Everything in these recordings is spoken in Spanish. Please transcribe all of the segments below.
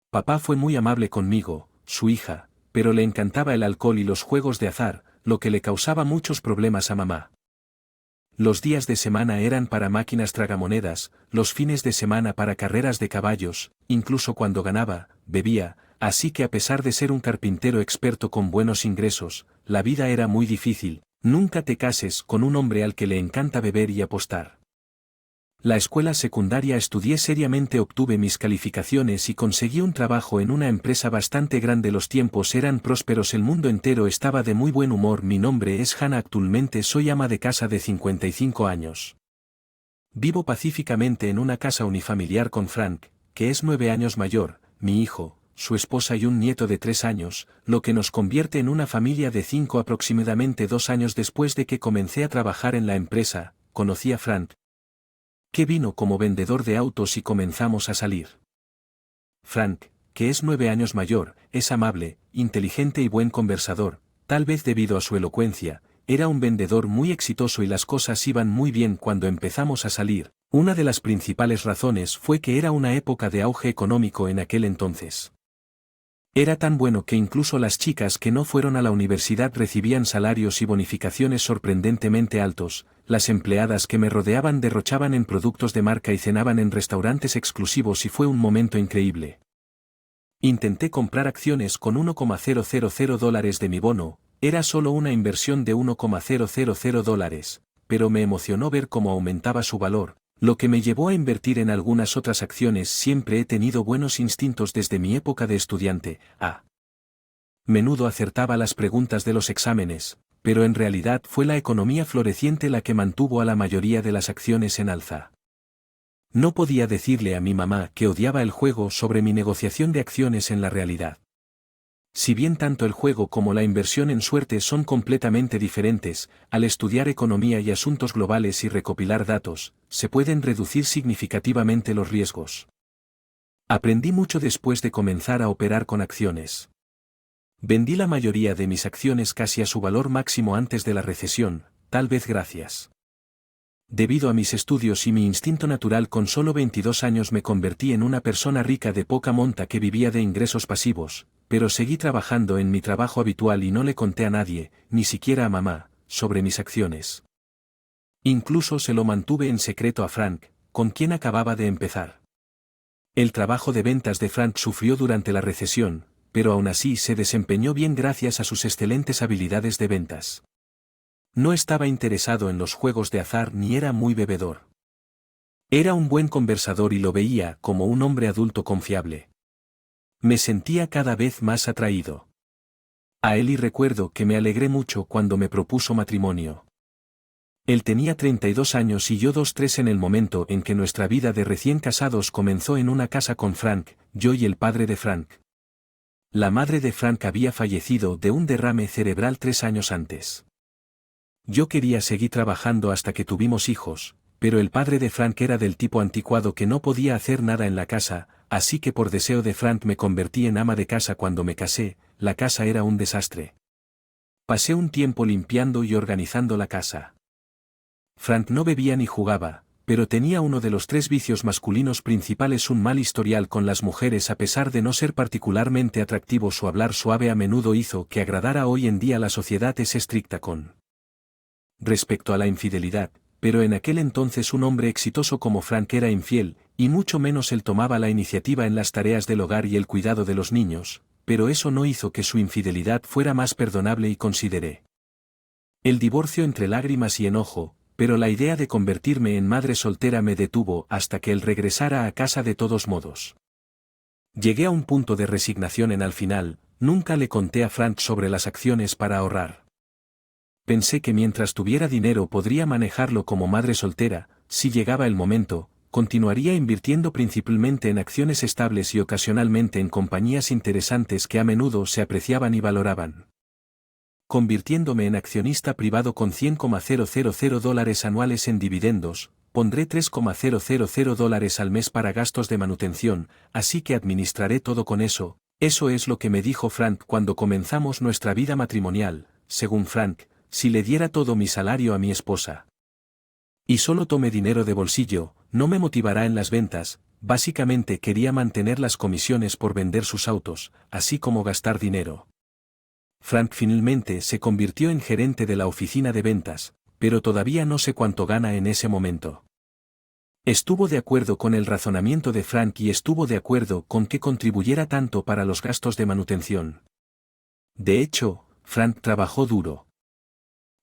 Papá fue muy amable conmigo, su hija, pero le encantaba el alcohol y los juegos de azar, lo que le causaba muchos problemas a mamá. Los días de semana eran para máquinas tragamonedas, los fines de semana para carreras de caballos, incluso cuando ganaba, bebía, así que a pesar de ser un carpintero experto con buenos ingresos, la vida era muy difícil. Nunca te cases con un hombre al que le encanta beber y apostar. La escuela secundaria estudié seriamente, obtuve mis calificaciones y conseguí un trabajo en una empresa bastante grande. Los tiempos eran prósperos, el mundo entero estaba de muy buen humor. Mi nombre es Hannah, actualmente soy ama de casa de 55 años. Vivo pacíficamente en una casa unifamiliar con Frank, que es 9 años mayor, mi hijo, su esposa y un nieto de 3 años, lo que nos convierte en una familia de 5. Aproximadamente 2 años después de que comencé a trabajar en la empresa, conocí a Frank, que vino como vendedor de autos y comenzamos a salir. Frank, que es 9 años mayor, es amable, inteligente y buen conversador, tal vez debido a su elocuencia, era un vendedor muy exitoso y las cosas iban muy bien cuando empezamos a salir. Una de las principales razones fue que era una época de auge económico en aquel entonces. Era tan bueno que incluso las chicas que no fueron a la universidad recibían salarios y bonificaciones sorprendentemente altos, las empleadas que me rodeaban derrochaban en productos de marca y cenaban en restaurantes exclusivos y fue un momento increíble. Intenté comprar acciones con $1,000 de mi bono, era solo una inversión de $1,000, pero me emocionó ver cómo aumentaba su valor, lo que me llevó a invertir en algunas otras acciones. Siempre he tenido buenos instintos desde mi época de estudiante. A menudo acertaba las preguntas de los exámenes, pero en realidad fue la economía floreciente la que mantuvo a la mayoría de las acciones en alza. No podía decirle a mi mamá que odiaba el juego sobre mi negociación de acciones en la realidad. Si bien tanto el juego como la inversión en suerte son completamente diferentes, al estudiar economía y asuntos globales y recopilar datos, se pueden reducir significativamente los riesgos. Aprendí mucho después de comenzar a operar con acciones. Vendí la mayoría de mis acciones casi a su valor máximo antes de la recesión, tal vez gracias. Debido a mis estudios y mi instinto natural, con solo 22 años me convertí en una persona rica de poca monta que vivía de ingresos pasivos. Pero seguí trabajando en mi trabajo habitual y no le conté a nadie, ni siquiera a mamá, sobre mis acciones. Incluso se lo mantuve en secreto a Frank, con quien acababa de empezar. El trabajo de ventas de Frank sufrió durante la recesión, pero aún así se desempeñó bien gracias a sus excelentes habilidades de ventas. No estaba interesado en los juegos de azar ni era muy bebedor. Era un buen conversador y lo veía como un hombre adulto confiable. Me sentía cada vez más atraído a él y recuerdo que me alegré mucho cuando me propuso matrimonio. Él tenía 32 años y yo 23 en el momento en que nuestra vida de recién casados comenzó en una casa con Frank, yo y el padre de Frank. La madre de Frank había fallecido de un derrame cerebral 3 años antes. Yo quería seguir trabajando hasta que tuvimos hijos, pero el padre de Frank era del tipo anticuado que no podía hacer nada en la casa, así que por deseo de Frank me convertí en ama de casa. Cuando me casé, la casa era un desastre. Pasé un tiempo limpiando y organizando la casa. Frank no bebía ni jugaba, pero tenía uno de los 3 vicios masculinos principales: un mal historial con las mujeres. A pesar de no ser particularmente atractivo, su hablar suave a menudo hizo que agradara. Hoy en día la sociedad es estricta con respecto a la infidelidad, pero en aquel entonces un hombre exitoso como Frank era infiel, y mucho menos él tomaba la iniciativa en las tareas del hogar y el cuidado de los niños, pero eso no hizo que su infidelidad fuera más perdonable y consideré el divorcio entre lágrimas y enojo, pero la idea de convertirme en madre soltera me detuvo hasta que él regresara a casa. De todos modos, llegué a un punto de resignación. Al final, nunca le conté a Frank sobre las acciones para ahorrar. Pensé que mientras tuviera dinero podría manejarlo como madre soltera. Si llegaba el momento, continuaría invirtiendo principalmente en acciones estables y ocasionalmente en compañías interesantes que a menudo se apreciaban y valoraban. Convirtiéndome en accionista privado con $100,000 anuales en dividendos, pondré $3,000 al mes para gastos de manutención, así que administraré todo con eso. Eso es lo que me dijo Frank cuando comenzamos nuestra vida matrimonial. Según Frank, si le diera todo mi salario a mi esposa y solo tome dinero de bolsillo, no me motivará en las ventas, básicamente quería mantener las comisiones por vender sus autos, así como gastar dinero. Frank finalmente se convirtió en gerente de la oficina de ventas, pero todavía no sé cuánto gana en ese momento. Estuvo de acuerdo con el razonamiento de Frank y estuvo de acuerdo con que contribuyera tanto para los gastos de manutención. De hecho, Frank trabajó duro.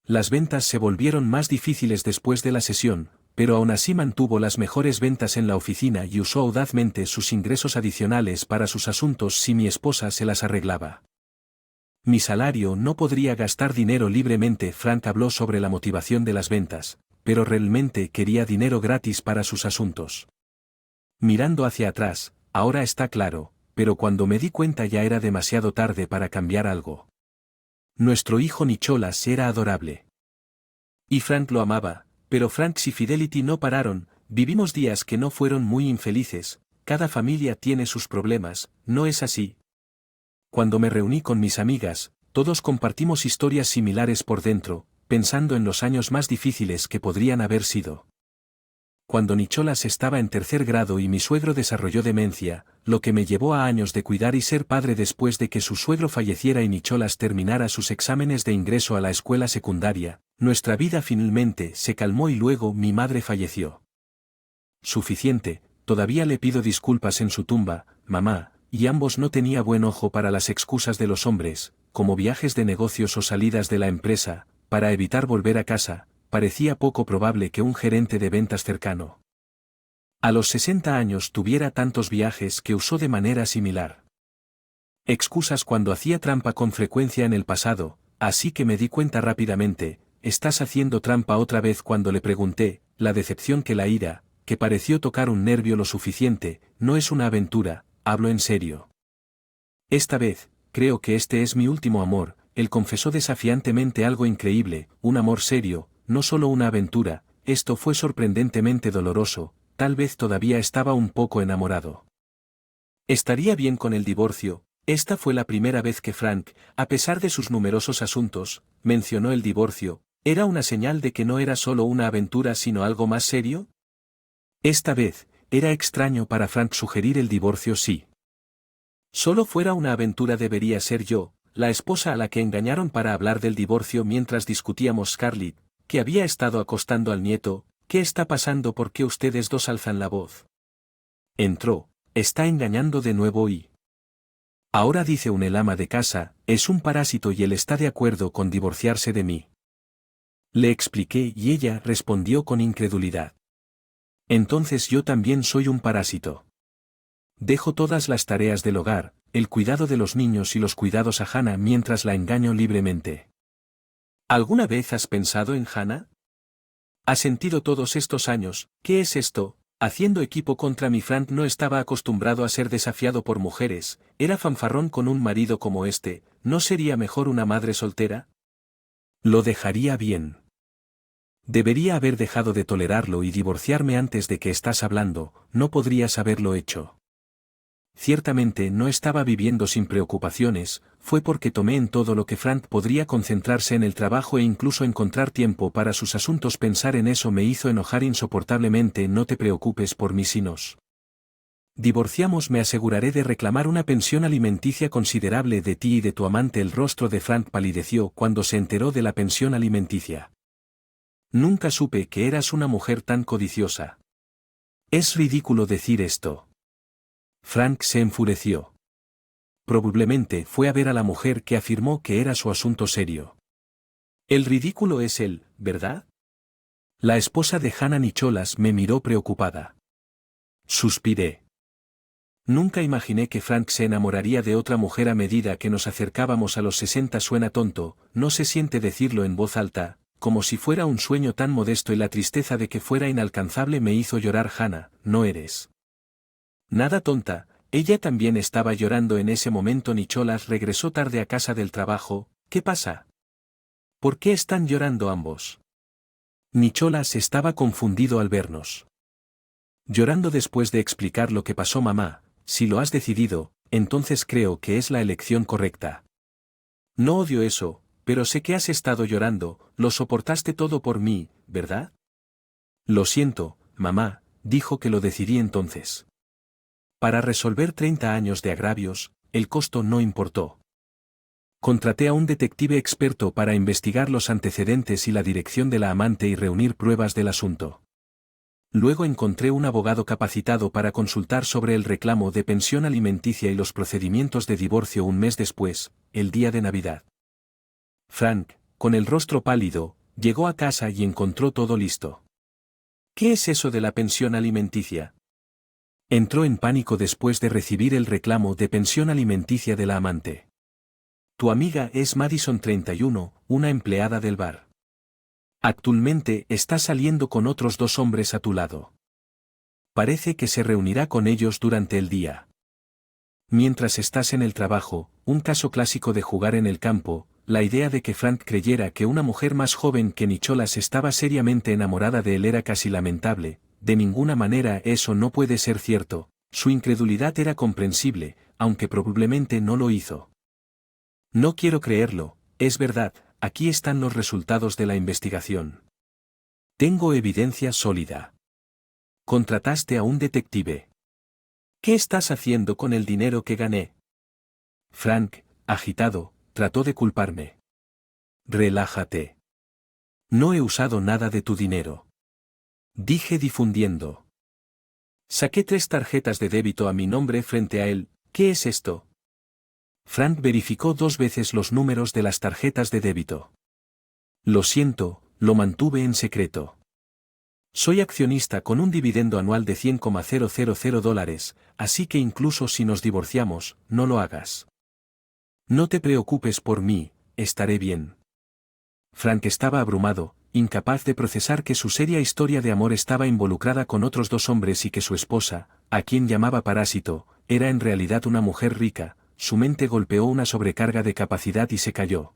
Las ventas se volvieron más difíciles después de la sesión, pero aún así mantuvo las mejores ventas en la oficina y usó audazmente sus ingresos adicionales para sus asuntos si mi esposa se las arreglaba. Mi salario no podría gastar dinero libremente. Frank habló sobre la motivación de las ventas, pero realmente quería dinero gratis para sus asuntos. Mirando hacia atrás, ahora está claro, pero cuando me di cuenta ya era demasiado tarde para cambiar algo. Nuestro hijo Nicholas era adorable. Y Frank lo amaba, pero Frank y Fidelity no pararon. Vivimos días que no fueron muy infelices. Cada familia tiene sus problemas, ¿no es así? Cuando me reuní con mis amigas, todos compartimos historias similares por dentro, pensando en los años más difíciles que podrían haber sido. Cuando Nicholas estaba en tercer grado y mi suegro desarrolló demencia, lo que me llevó a años de cuidar y ser padre después de que su suegro falleciera y Nicholas terminara sus exámenes de ingreso a la escuela secundaria, nuestra vida finalmente se calmó y luego mi madre falleció. Suficiente, todavía le pido disculpas en su tumba, mamá, y ambos no tenía buen ojo para las excusas de los hombres, como viajes de negocios o salidas de la empresa, para evitar volver a casa. Parecía poco probable que un gerente de ventas cercano a los 60 años tuviera tantos viajes que usó de manera similar. Excusas cuando hacía trampa con frecuencia en el pasado, así que me di cuenta rápidamente, estás haciendo trampa otra vez cuando le pregunté, la decepción que la ira, que pareció tocar un nervio lo suficiente, no es una aventura, hablo en serio. Esta vez, creo que este es mi último amor, él confesó desafiantemente algo increíble, un amor serio, no solo una aventura. Esto fue sorprendentemente doloroso, tal vez todavía estaba un poco enamorado. Estaría bien con el divorcio. Esta fue la primera vez que Frank, a pesar de sus numerosos asuntos, mencionó el divorcio. ¿Era una señal de que no era solo una aventura sino algo más serio? Esta vez, era extraño para Frank sugerir el divorcio si solo fuera una aventura. Debería ser yo, la esposa a la que engañaron para hablar del divorcio mientras discutíamos. Scarlett, que había estado acostando al nieto. ¿Qué está pasando? ¿Por qué ustedes dos alzan la voz? Entró, está engañando de nuevo y ahora dice el ama de casa, es un parásito y él está de acuerdo con divorciarse de mí. Le expliqué y ella respondió con incredulidad. Entonces yo también soy un parásito. Dejo todas las tareas del hogar, el cuidado de los niños y los cuidados a Hannah mientras la engaño libremente. ¿Alguna vez has pensado en Hannah? ¿Has sentido todos estos años? ¿Qué es esto? Haciendo equipo contra mí. Frank no estaba acostumbrado a ser desafiado por mujeres, era fanfarrón con un marido como este. ¿No sería mejor una madre soltera? Lo dejaría bien. Debería haber dejado de tolerarlo y divorciarme antes de que estás hablando, no podrías haberlo hecho. Ciertamente no estaba viviendo sin preocupaciones, fue porque tomé en todo lo que Frank podría concentrarse en el trabajo e incluso encontrar tiempo para sus asuntos. Pensar en eso me hizo enojar insoportablemente. No te preocupes por mí si nos divorciamos. Me aseguraré de reclamar una pensión alimenticia considerable de ti y de tu amante. El rostro de Frank palideció cuando se enteró de la pensión alimenticia. Nunca supe que eras una mujer tan codiciosa. Es ridículo decir esto. Frank se enfureció. Probablemente fue a ver a la mujer que afirmó que era su asunto serio. El ridículo es él, ¿verdad? La esposa de Hannah Nicholas me miró preocupada. Suspiré. Nunca imaginé que Frank se enamoraría de otra mujer a medida que nos acercábamos a los 60. Suena tonto, no se siente decirlo en voz alta, como si fuera un sueño tan modesto y la tristeza de que fuera inalcanzable me hizo llorar. Hannah, no eres nada tonta, ella también estaba llorando en ese momento. Nicholas regresó tarde a casa del trabajo. ¿Qué pasa? ¿Por qué están llorando ambos? Nicholas estaba confundido al vernos. Llorando después de explicar lo que pasó. Mamá, si lo has decidido, entonces creo que es la elección correcta. No odio eso, pero sé que has estado llorando, lo soportaste todo por mí, ¿verdad? Lo siento, mamá, dijo que lo decidí entonces. Para resolver 30 años de agravios, el costo no importó. Contraté a un detective experto para investigar los antecedentes y la dirección de la amante y reunir pruebas del asunto. Luego encontré un abogado capacitado para consultar sobre el reclamo de pensión alimenticia y los procedimientos de divorcio un mes después, el día de Navidad. Frank, con el rostro pálido, llegó a casa y encontró todo listo. ¿Qué es eso de la pensión alimenticia? Entró en pánico después de recibir el reclamo de pensión alimenticia de la amante. Tu amiga es Madison 31, una empleada del bar. Actualmente está saliendo con otros 2 hombres a tu lado. Parece que se reunirá con ellos durante el día. Mientras estás en el trabajo, un caso clásico de jugar en el campo, la idea de que Frank creyera que una mujer más joven que Nicholas estaba seriamente enamorada de él era casi lamentable. De ninguna manera eso no puede ser cierto. Su incredulidad era comprensible, aunque probablemente no lo hizo. No quiero creerlo, es verdad, aquí están los resultados de la investigación. Tengo evidencia sólida. Contrataste a un detective. ¿Qué estás haciendo con el dinero que gané? Frank, agitado, trató de culparme. Relájate. No he usado nada de tu dinero. Dije difundiendo. Saqué 3 tarjetas de débito a mi nombre frente a él. ¿Qué es esto? Frank verificó 2 veces los números de las tarjetas de débito. Lo siento, lo mantuve en secreto. Soy accionista con un dividendo anual de $100,000, así que incluso si nos divorciamos, no lo hagas. No te preocupes por mí, estaré bien. Frank estaba abrumado, incapaz de procesar que su seria historia de amor estaba involucrada con otros 2 hombres y que su esposa, a quien llamaba parásito, era en realidad una mujer rica. Su mente golpeó una sobrecarga de capacidad y se cayó.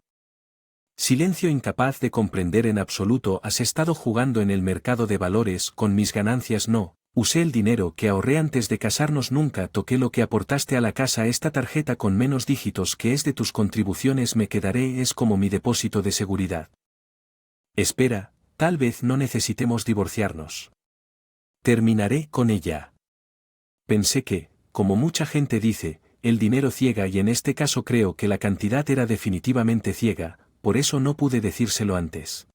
Silencio, incapaz de comprender en absoluto. Has estado jugando en el mercado de valores con mis ganancias. No, usé el dinero que ahorré antes de casarnos. Nunca toqué lo que aportaste a la casa. Esta tarjeta con menos dígitos que es de tus contribuciones me quedaré, es como mi depósito de seguridad. Espera, tal vez no necesitemos divorciarnos. Terminaré con ella. Pensé que, como mucha gente dice, el dinero ciega, y en este caso creo que la cantidad era definitivamente ciega, por eso no pude decírselo antes.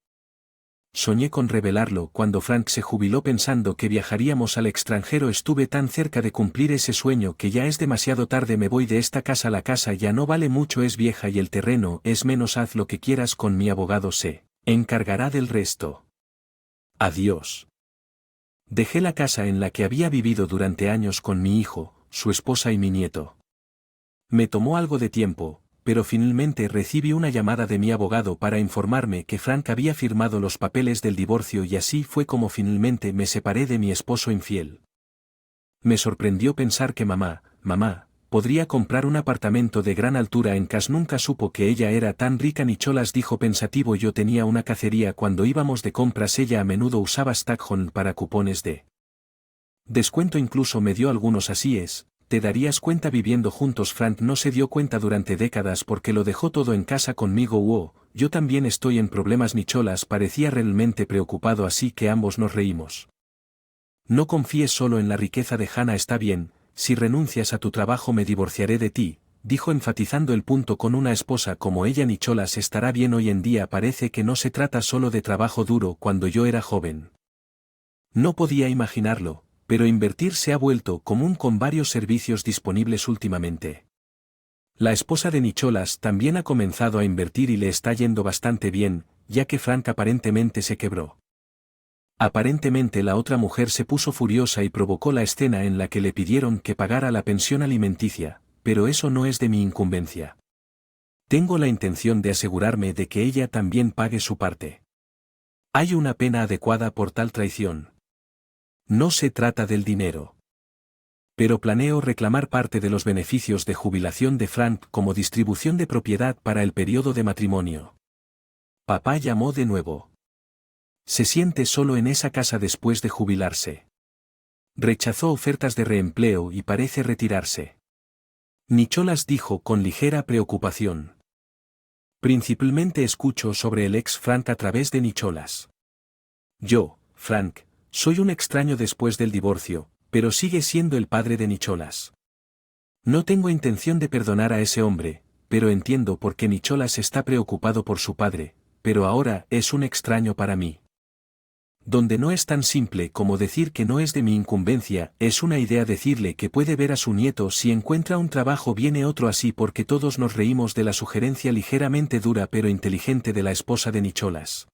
Soñé con revelarlo cuando Frank se jubiló pensando que viajaríamos al extranjero. Estuve tan cerca de cumplir ese sueño que ya es demasiado tarde. Me voy de esta casa. La casa ya no vale mucho, es vieja y el terreno es menos. Haz lo que quieras con mi abogado, se encargará del resto. Adiós. Dejé la casa en la que había vivido durante años con mi hijo, su esposa y mi nieto. Me tomó algo de tiempo, pero finalmente recibí una llamada de mi abogado para informarme que Frank había firmado los papeles del divorcio, y así fue como finalmente me separé de mi esposo infiel. Me sorprendió pensar que mamá, podría comprar un apartamento de gran altura en Cass. Nunca supo que ella era tan rica. Nicholas dijo pensativo. Yo tenía una cacería cuando íbamos de compras. Ella a menudo usaba Stackhorn para cupones de descuento, incluso me dio algunos. Así es. Te darías cuenta viviendo juntos. Frank no se dio cuenta durante décadas porque lo dejó todo en casa conmigo. Yo también estoy en problemas. Nicholas parecía realmente preocupado, así que ambos nos reímos. No confíes solo en la riqueza de Hannah. Está bien, si renuncias a tu trabajo me divorciaré de ti, dijo enfatizando el punto. Con una esposa como ella Nicholas estará bien. Hoy en día parece que no se trata solo de trabajo duro. Cuando yo era joven no podía imaginarlo, pero invertir se ha vuelto común con varios servicios disponibles últimamente. La esposa de Nicholas también ha comenzado a invertir y le está yendo bastante bien, ya que Frank aparentemente se quebró. Aparentemente la otra mujer se puso furiosa y provocó la escena en la que le pidieron que pagara la pensión alimenticia, pero eso no es de mi incumbencia. Tengo la intención de asegurarme de que ella también pague su parte. Hay una pena adecuada por tal traición. No se trata del dinero. Pero planeo reclamar parte de los beneficios de jubilación de Frank como distribución de propiedad para el periodo de matrimonio. Papá llamó de nuevo. Se siente solo en esa casa después de jubilarse. Rechazó ofertas de reempleo y parece retirarse. Nicholas dijo con ligera preocupación. Principalmente escucho sobre el ex Frank a través de Nicholas. Yo, Frank, soy un extraño después del divorcio, Pero sigue siendo el padre de Nicholas. No tengo intención de perdonar a ese hombre, pero entiendo por qué Nicholas está preocupado por su padre, pero ahora es un extraño para mí. Donde no es tan simple como decir que no es de mi incumbencia, es una idea decirle que puede ver a su nieto si encuentra un trabajo, viene otro así, porque todos nos reímos de la sugerencia ligeramente dura pero inteligente de la esposa de Nicholas.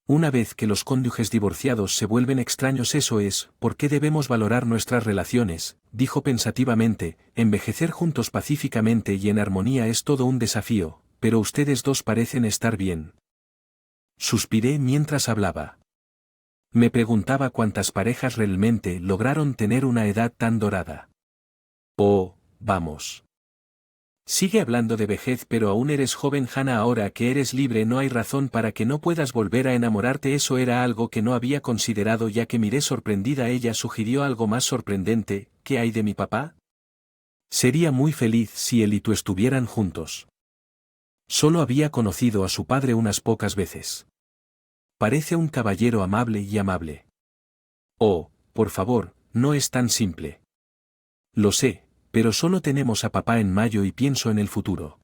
Una vez que los cónyuges divorciados se vuelven extraños, eso es, ¿por qué debemos valorar nuestras relaciones?, dijo pensativamente. Envejecer juntos pacíficamente y en armonía es todo un desafío, pero ustedes dos parecen estar bien. Suspiré mientras hablaba. Me preguntaba cuántas parejas realmente lograron tener una edad tan dorada. Oh, vamos. Sigue hablando de vejez, pero aún eres joven, Hannah. Ahora que eres libre no hay razón para que no puedas volver a enamorarte. Eso era algo que no había considerado, ya que miré sorprendida. Ella sugirió algo más sorprendente: ¿qué hay de mi papá? Sería muy feliz si él y tú estuvieran juntos. Solo había conocido a su padre unas pocas veces. Parece un caballero amable y amable. Oh, por favor, no es tan simple. Lo sé, pero solo tenemos a papá en mayo y pienso en el futuro.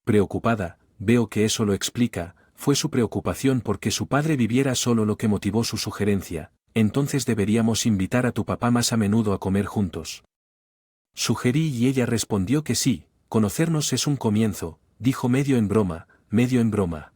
Preocupada, veo que eso lo explica, fue su preocupación porque su padre viviera solo lo que motivó su sugerencia. Entonces deberíamos invitar a tu papá más a menudo a comer juntos. Sugerí y ella respondió que sí. Conocernos es un comienzo, dijo medio en broma, medio en broma.